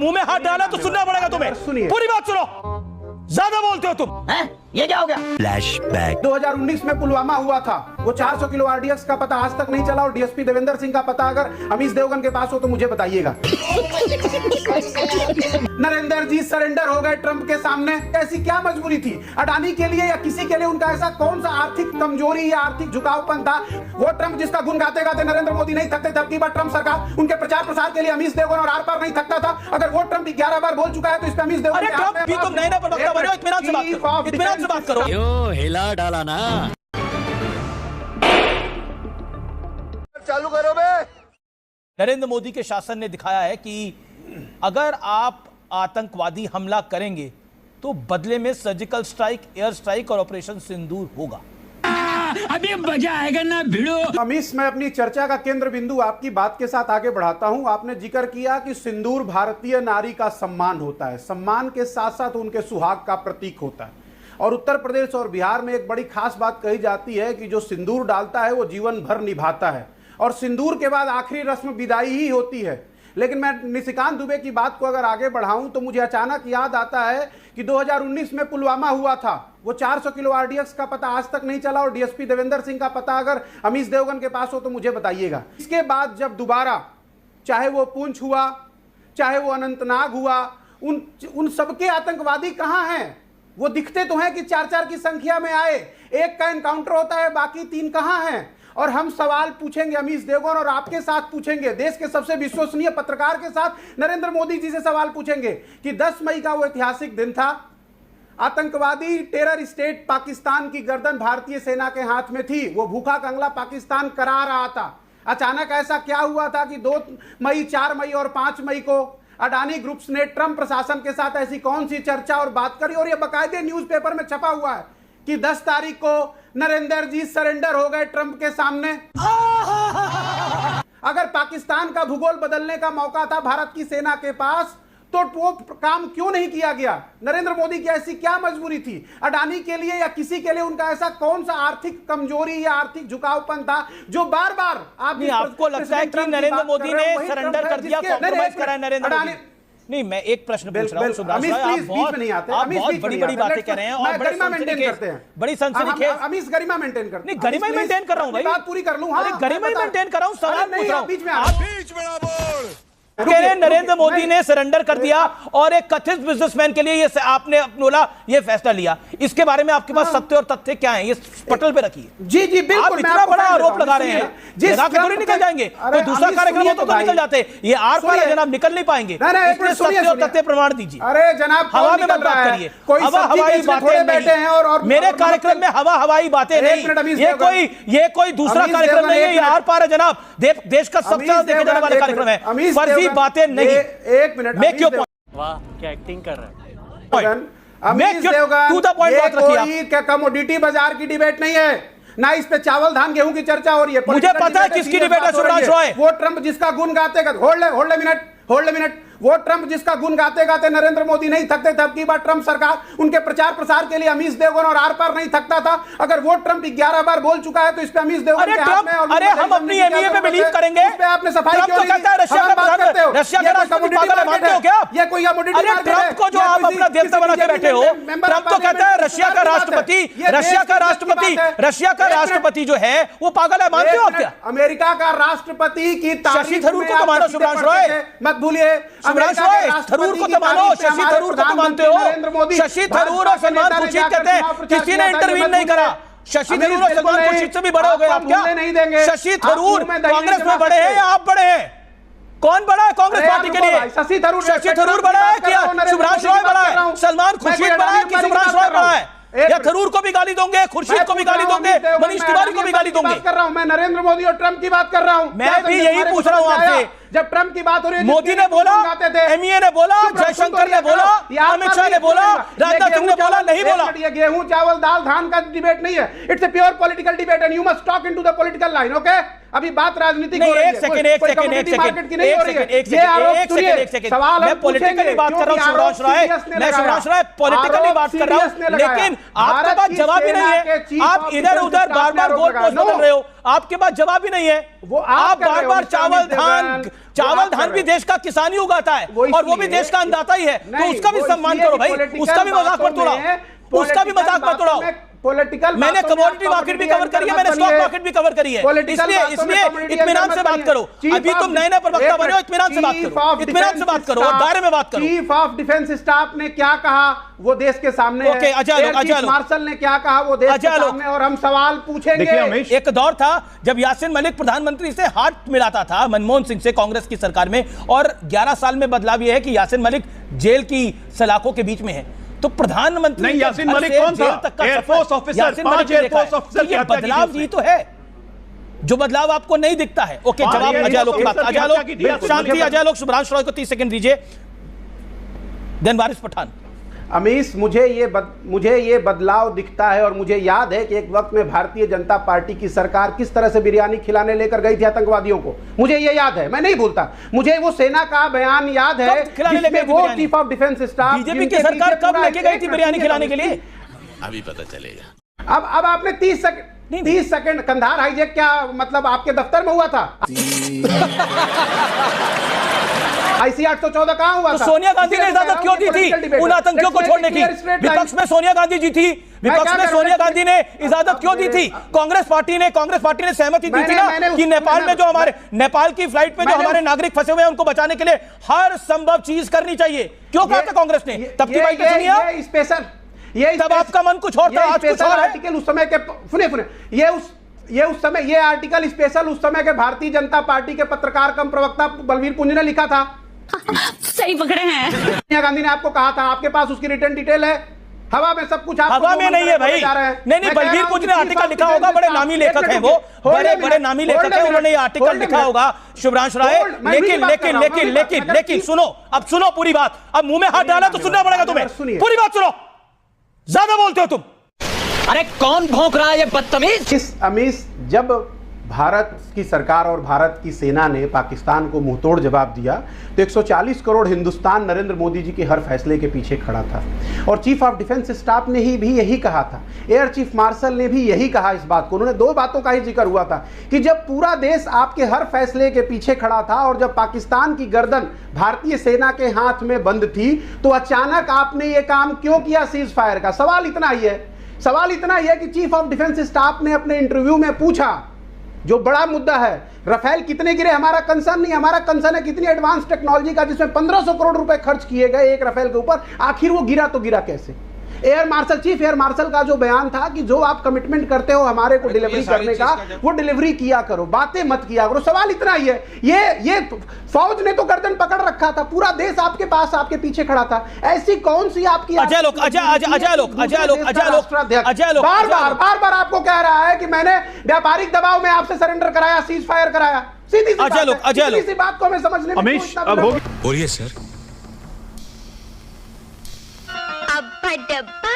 मुंह में हाथ डाला तो सुनना पड़ेगा तुम्हें। सुनिए, पूरी बात सुनो, ज्यादा बोलते हो तुम। हैं? ये क्या हो गया? फ्लैशबैक 2019 में पुलवामा हुआ था, वो 400 किलो आरडीएक्स का पता आज तक नहीं चला, और डीएसपी देवेंद्र सिंह का पता अगर अमीश देवगन के पास हो तो मुझे बताइएगा। नरेंद्र जी सरेंडर हो गए ट्रंप के सामने, ऐसी क्या मजबूरी थी अडानी के लिए या किसी के लिए? उनका ऐसा कौन सा आर्थिक कमजोरी या आर्थिक झुकावपन था? वो ट्रंप जिसका गुण गाते गाते नरेंद्र मोदी नहीं थकते, जबकि बार ट्रंप सरकार उनके प्रचार प्रसार के लिए अमीश देवगन और आर पार नहीं थकता था। अगर वो ट्रंप 11 बार बोल चुका है तो इस पे अमीश देवगन अरे ट्रंप भी तुम नए प्रवक्ता बने हो, इत्मीनान से बात करो, इत्मीनान से बात करो। क्यों हिला डाला ना। चालू करो बे। नरेंद्र मोदी के शासन ने दिखाया है कि अगर आप आतंकवादी हमला करेंगे तो बदले में सर्जिकल स्ट्राइक, एयर स्ट्राइक और ऑपरेशन सिंदूर होगा। अभी मजा आएगा ना भिड़ो। अमीश, मैं अपनी चर्चा का केंद्र बिंदु आपकी बात के साथ आगे बढ़ाता हूं। आपने जिक्र किया कि सिंदूर भारतीय नारी का सम्मान होता है, सम्मान के साथ साथ उनके सुहाग का प्रतीक होता है। और उत्तर प्रदेश और बिहार में एक बड़ी खास बात कही जाती है कि जो सिंदूर डालता है वो जीवन भर निभाता है, और सिंदूर के बाद आखिरी रस्म विदाई ही होती है। लेकिन मैं निशिकांत दुबे की बात को अगर आगे बढ़ाऊं तो मुझे अचानक याद आता है कि 2019 में पुलवामा हुआ था, वो 400 किलो आरडीएक्स का पता आज तक नहीं चला, और डीएसपी देवेंद्र सिंह का पता अगर अमीश देवगन के पास हो तो मुझे बताइएगा। इसके बाद जब दोबारा चाहे वो पुंछ हुआ, चाहे वो अनंतनाग हुआ, उन सबके आतंकवादी कहां हैं? वो दिखते तो हैं कि 4-4 की संख्या में आए, एक का एनकाउंटर होता है, बाकी 3 कहां हैं? और हम सवाल पूछेंगे अमीश देवगन और आपके साथ पूछेंगे, देश के सबसे विश्वसनीय पत्रकार के साथ नरेंद्र मोदी जी से सवाल पूछेंगे कि 10 मई का वो ऐतिहासिक दिन था, आतंकवादी टेरर स्टेट पाकिस्तान की गर्दन भारतीय सेना के हाथ में थी, वो भूखा कंगला पाकिस्तान करा रहा था। अचानक ऐसा क्या हुआ था कि 2 मई, 4 मई और 5 मई को अडानी ग्रुप्स ने ट्रंप प्रशासन के साथ ऐसी कौन सी चर्चा और बात करी? और ये बाकायदे न्यूज़पेपर में छपा हुआ है कि 10 तारीख को नरेंद्र जी सरेंडर हो गए ट्रंप के सामने। अगर पाकिस्तान का भूगोल बदलने का मौका था भारत की सेना के पास तो वो काम क्यों नहीं किया गया? नरेंद्र मोदी की ऐसी क्या मजबूरी थी अडानी के लिए या किसी के लिए? उनका ऐसा कौन सा आर्थिक कमजोरी या आर्थिक झुकावपन था जो बार बार आपको लगता है कि नरेंद्र मोदी ने सरेंडर कर दिया, कॉम्प्रोमाइज करा है नरेंद्र मोदी? नहीं, मैं एक प्रश्न पूछ रहा हूं सुभाष भाई, आप बहुत बड़ी बातें कह रहे हैं और गरिमा मेंटेन करते हैं, बड़ी सनसनीखेज। अमीश गरिमा मेंटेन करते हैं। नहीं, गरिमा मेंटेन कर रहा हूं भाई, बात पूरी कर लूं। अरे गरिमा मेंटेन कर रहा हूं, सवाल पूछ रहा हूं। बीच में ना बोल। कह रहे हैं नरेंद्र मोदी ने सरेंडर कर दिया और एक कथित बिजनेसमैन के लिए ये आपने बोला ये फैसला लिया, इसके बारे में आपके पास सत्य और तथ्य क्या है? ये पटल पे रखिए। जी जी बिल्कुल, आप इतना बड़ा आरोप लगा रहे हैं, जगह के थोड़ी निकल जाएंगे, कोई दूसरा कार्यक्रम हो तो निकल जाते, ये आर पार है जनाब, निकल नहीं पाएंगे। सत्य और तथ्य प्रमाण दीजिए। अरे जनाब हवा में मत बात करिए, हवा हवाई बातें बैठे हैं और मेरे कार्यक्रम में हवा हवाई बातें नहीं, ये कोई दूसरा कार्यक्रम नहीं है, ये आर पार है जनाब, देश का सबसे ज्यादा देखे जाने वाला कार्यक्रम है, फर्जी बातें नहीं। एक मिनट, मैं क्यों वाह क्या एक्टिंग कर रहा है। अमीश देवगन, ये कोई कमोडिटी बाजार की डिबेट नहीं है, ना इस पे चावल धान गेहूं की चर्चा हो रही है। मुझे पता है किसकी डिबेट है सुभाष रॉय। वो ट्रंप जिसका गुण गाते गाते, होल्ड ले मिनट, वो ट्रंप जिसका गुण गाते गाते नरेंद्र मोदी नहीं थकते, तब बार ट्रंप सरकार उनके प्रचार प्रसार के लिए अमीश देवगन और आर पार नहीं थकता था। अगर वो ट्रंप 11 बार बोल चुका है तो इस पे अमीश देवगन के हाथ में, अरे हम अपनी एमईए पे बिलीव करेंगे। इस पे आपने सफाई क्यों नहीं दी? रशिया का राष्ट्रपति पागल है, मानते हो क्या? ये कोई कमोडिटी मार्केट है? ट्रंप को जो आप अपना देवता बना के बैठे हो, ट्रंप तो कहता है रशिया का राष्ट्रपति जो है वो पागल है, मानते हो आप क्या? अमेरिका का राष्ट्रपति की शशि थरूर को तो मानो सुभाष रॉय, मत भूलिए। थरूर को तो मानो, शशि थरूर को तो मानते हो? शशि थरूर और सलमान खुर्शीद कहते हैं किसी ने इंटरवीन नहीं करा। शशि थरूर और सलमान खुर्शीद से भी बड़े हो गए आप क्या? शशि थरूर कांग्रेस में बड़े हैं या आप बड़े हैं? कौन बड़ा है कांग्रेस पार्टी के लिए? शशि थरूर बड़ा है क्या सुभाष रॉय बड़ा है? सलमान खुर्शीद बड़ा है कि सुभाष रॉय बड़ा है? या थरूर को भी गाली दोगे, खुर्शीद को भी गाली दोगे, मनीष तिवारी को भी गाली दोगे? कर रहा हूं मैं, नरेंद्र मोदी और ट्रंप की बात कर रहा हूं। मैं भी यही पूछ रहा हूं आपसे। जब ट्रंप की बात हो रही है, मोदी ने बोला, एमईए ने बोला, जयशंकर ने बोला, अमित शाह ने बोला, राजनाथ सिंह ने बोला, नहीं बोला। ये गेहूं चावल दाल धान का डिबेट नहीं है, it's a pure political debate and you must talk into the political line, okay? अभी बात राजनीतिक नहीं, हो रही है। एक सेकंड, कोई एक सेकंड, commodity एक सेकंड, market की नहीं हो रही है। एक ये आरोप सेकंड, सुनिए, एक सेकंड। सवाल मैं हम पॉलिटिकली पूछेंगे, बात कर रहा हूं क्योंकि शिवराज राय, आरोप मैं शिवराज राय पॉलिटिकली बात कर रहा हूं, लेकिन आपके पास जवाब ही नहीं है। आप इधर उधर बार बार गोल पोस्ट बदल रहे हो, आपके पास जवाब ही नहीं है। वो आप कर बार रहे हो, बार चावल धान भी भी देश का किसान ही उगाता है, और वो भी देश का अन्नदाता ही है, तो उसका भी सम्मान करो भाई, उसका भी मजाक मत उड़ाओ, उसका भी मजाक मत उड़ाओ। पॉलिटिकल मैंने कमोडिटी मार्केट भी कवर करी है, मैंने स्टॉक मार्केट भी कवर करी है, इसलिए इत्मीनान से बात करो। अभी तुम नए नए प्रवक्ता बने हो, इत्मीनान से बात करो, इत्मीनान से बात करो और दायरे में बात करो। चीफ ऑफ डिफेंस स्टाफ ने क्या कहा वो देश के सामने है। एयर चीफ मार्शल ने क्या कहा वो देश के सामने, और हम सवाल पूछेंगे। एक दौर था जब यासीन मलिक प्रधानमंत्री से हाथ मिलाता था मनमोहन सिंह से कांग्रेस की सरकार में, और 11 साल में बदलाव यह है कि यासीन मलिक जेल की सलाखों के बीच में है। तो प्रधानमंत्री नहीं, यासीन मलिक कौन था? एयरफोर्स ऑफिसर, 5 एयरफोर्स ऑफिसर की हत्या की बदलाव थी ही तो है, जो बदलाव आपको नहीं दिखता है। ओके, जवाब अजय लोक की बात, अजय लोक शांति, अजय लोक शुभ्रांशु रॉय को 30 सेकंड दीजिए, देन वारिस पठान। अमीश, मुझे ये बदलाव दिखता है, और मुझे याद है कि एक वक्त में भारतीय जनता पार्टी की सरकार किस तरह से बिरयानी खिलाने लेकर गई थी आतंकवादियों को, मुझे ये याद है, मैं नहीं भूलता। मुझे वो सेना का बयान याद है जिसमें वो chief of defence staff, BJP की सरकार कब लेके गई थी बिरयानी खिलाने के लिए? अभी पता चलेगा। अब आपने 30 सेकंड कंधार हाईजैक क्या मतलब आपके दफ्तर में हुआ था? IC 814 कहां हुआ तो था? सोनिया गांधी ने इजाजत क्यों दी थी उन आतंकियों को छोड़ने की? विपक्ष में सोनिया गांधी जी थी, विपक्ष में सोनिया गांधी ने इजाजत क्यों दी थी? कांग्रेस पार्टी ने सहमति दी थी ना कि नेपाल में जो हमारे नेपाल की फ्लाइट पे जो हमारे नागरिक फंसे हुए हैं उनको बचाने के लिए हर संभव चीज करनी चाहिए। क्यों कहा था कांग्रेस ने? तब की बात तो सुनिए, ये स्पेशल, ये तब आपका मन कुछ और था, आज कुछ और है। आर्टिकल उस समय के सुने ये उस समय ये आर्टिकल स्पेशल उस समय के भारतीय जनता पार्टी के पत्रकार कम प्रवक्ता बलवीर पुंज ने लिखा था। सही पकड़े हैं। सोनिया गांधी ने आपको कहा था, आपके पास उसकी रिटर्न डिटेल है? हवा में सब कुछ हवा में नहीं है भाई। नहीं, बलवीर पुंज ने आर्टिकल लिखा होगा, बड़े नामी लेखक हैं वो, बड़े नामी लेखक हैं, उन्होंने ये आर्टिकल लिखा होगा शुभ्रांशु राय। लेकिन सुनो, अब सुनो पूरी बात, अब मुंह में हाथ डाला तो सुनना पड़ेगा तुम्हें, पूरी बात सुनो, ज्यादा बोलते हो तुम। अरे कौन भौंक रहा है ये बदतमीज? अमीश, जब भारत की सरकार और भारत की सेना ने पाकिस्तान को मुंहतोड़ जवाब दिया तो 140 करोड़ हिंदुस्तान नरेंद्र मोदी जी के हर फैसले के पीछे खड़ा था, और चीफ ऑफ डिफेंस स्टाफ ने भी यही कहा था, एयर चीफ मार्शल ने भी यही कहा इस बात को। उन्होंने 2 बातों का ही जिक्र हुआ था कि जब पूरा देश आपके हर फैसले के पीछे खड़ा था और जब पाकिस्तान की गर्दन भारतीय सेना के हाथ में बंद थी, तो अचानक आपने ये काम क्यों किया सीज फायर का? सवाल इतना ही है कि चीफ ऑफ डिफेंस स्टाफ ने अपने इंटरव्यू में पूछा, जो बड़ा मुद्दा है, राफेल कितने गिरे हमारा कंसर्न नहीं, हमारा कंसर्न है कितनी एडवांस टेक्नोलॉजी का, जिसमें 1500 करोड़ रुपए खर्च किए गए एक राफेल के ऊपर, आखिर वो गिरा तो गिरा कैसे? चीफ एयर मार्शल का जो बयान था कि जो आप कमिटमेंट करते हो हमारे को डिलीवरी करने का, वो डिलीवरी किया करो, बातें मत किया करो। सवाल इतना ही है, ये फौज ने तो गर्दन पकड़ रखा था, पूरा देश आपके पास आपके पीछे खड़ा था, ऐसी कौन सी आपकी अजय लोक बार बार आपको कह रहा है कि मैंने व्यापारिक दबाव में आपसे सरेंडर कराया, सीज फायर कराया? सीधी सी बात को हमें समझने में अमीश, अब बोलिए सर। अब डब्बा